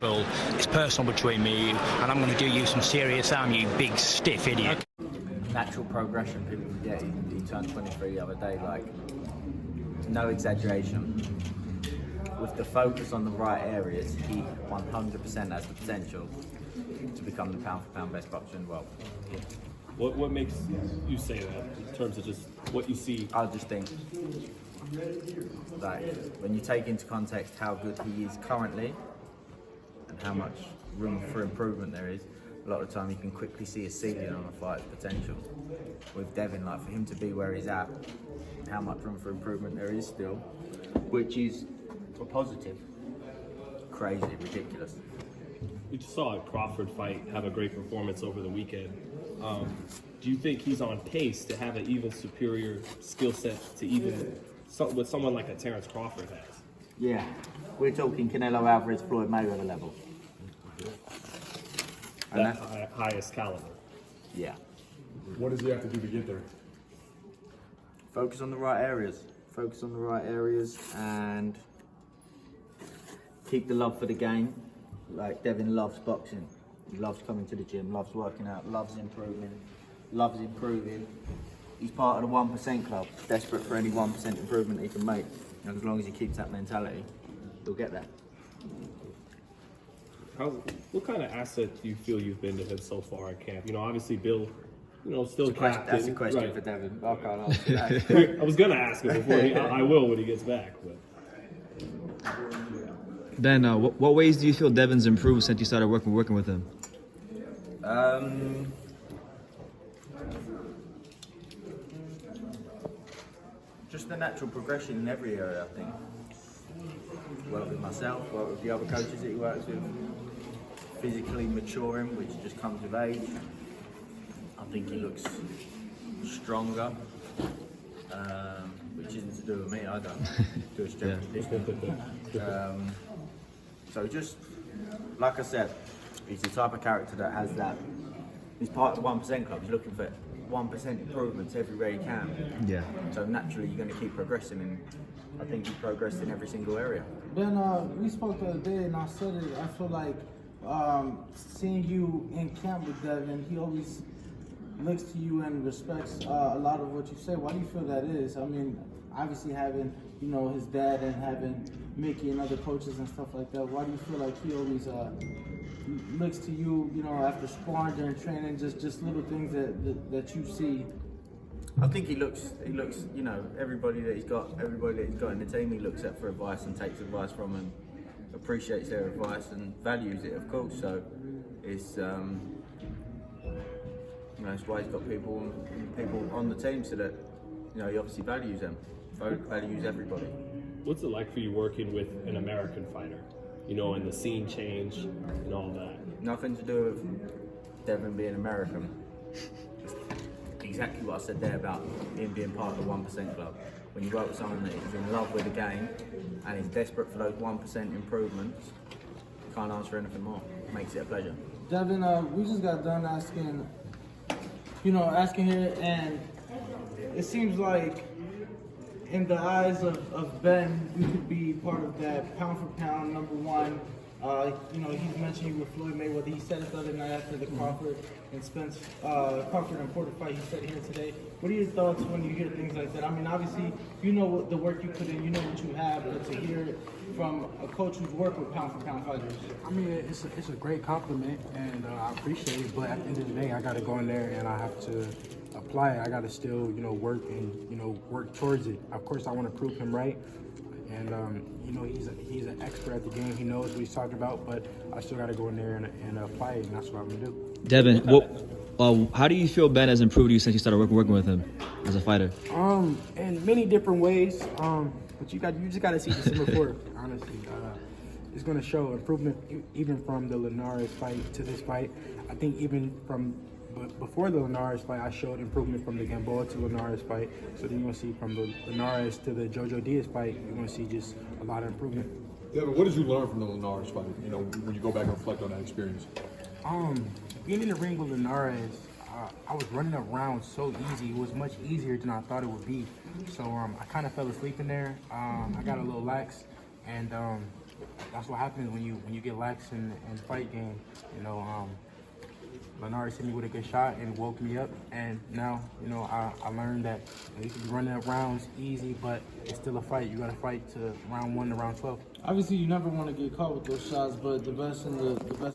Well, it's personal between me and you, and I'm going to do you some serious harm, you big stiff idiot. Natural progression, people forget he turned 23 the other day, like, no exaggeration. With the focus on the right areas, he 100% has the potential to become the pound-for-pound best boxer in the world. What makes you say that, in terms of just what you see? I just think, like, when you take into context how good he is currently and how much room for improvement there is, a lot of the time you can quickly see a ceiling on a fight's potential. With Devin, like, for him to be where he's at, how much room for improvement there is still, which is a positive. Crazy, ridiculous. We just saw a Crawford fight have a great performance over the weekend. Do you think he's on pace to have an even superior skill set to even what someone like a Terence Crawford has? Yeah, we're talking Canelo, Alvarez, Floyd Mayweather level. That highest caliber. Yeah. What does he have to do to get there? Focus on the right areas. Focus on the right areas and keep the love for the game. Like, Devin loves boxing. He loves coming to the gym, loves working out, loves improving. He's part of the 1% club, desperate for any 1% improvement he can make. And as long as he keeps that mentality, he'll get there. What kind of asset do you feel you've been to him so far at camp? You know, obviously Bill, still captain. That's a question right. for Devin. I can't answer that. I was going to ask him before. I will when he gets back. But. Ben, what ways do you feel Devin's improved since you started working with him? Just the natural progression in every area, I think. Work with myself, work with the other coaches that he works with. Physically maturing, which just comes with age. I think he looks stronger, which isn't to do with me, I don't do a strength conditioning. So just, like I said, he's the type of character that has that. He's part of the 1% club. He's looking for 1% improvements everywhere he can. Yeah. So naturally, you're going to keep progressing, and I think he progressed in every single area. Ben, we spoke the other day, and I said it. I feel like seeing you in camp with Devin, he always looks to you and respects a lot of what you say. Why do you feel that is? I mean, obviously having his dad and having Mickey and other coaches and stuff like that. Why do you feel like he always looks to you, after sparring during training, just little things that you see? I think he looks, everybody that he's got in the team, he looks at for advice and takes advice from, and appreciates their advice and values it, of course. So it's, that's why he's got people on the team, so that, he obviously values them, values everybody. What's it like for you working with an American fighter? And the scene change and all that. Nothing to do with Devin being American. Just exactly what I said there about him being part of the 1% club. When you work with someone that is in love with the game and is desperate for those 1% improvements, you can't ask for anything more. It makes it a pleasure. Devin, we just got done asking here, and it seems like in the eyes of Ben, you could be part of that pound-for-pound #1. He's mentioned you with Floyd Mayweather. He said it the other night after the Crawford and Porter fight. He said it here today. What are your thoughts when you hear things like that? I mean, obviously, the work you put in, what you have, but to hear it from a coach who's worked with pound-for-pound fighters. I mean, it's a great compliment, and I appreciate it. But at the end of the day, I got to go in there and I have to apply it. I got to still, work and work towards it. Of course, I want to prove him right, and he's an expert at the game. He knows what he's talking about, but I still got to go in there and apply it, and that's what I'm gonna do. Devin, how do you feel Ben has improved you since you started working with him as a fighter? In many different ways. But you just got to see December 4th. Honestly, it's gonna show improvement even from the Linares fight to this fight. I think even from before the Linares fight, I showed improvement from the Gamboa to Linares fight. So then you're going to see from the Linares to the Jojo Diaz fight, you're going to see just a lot of improvement. Devin, what did you learn from the Linares fight, when you go back and reflect on that experience? Being in the ring with Linares, I was running around so easy. It was much easier than I thought it would be. So I kind of fell asleep in there. I got a little lax, and that's what happens when you get lax in the fight game. You know, Linares hit me with a good shot and woke me up, and now, you know, I learned that you can be running up rounds easy, but it's still a fight. You got to fight to round 1 to round 12. Obviously, you never want to get caught with those shots, but the best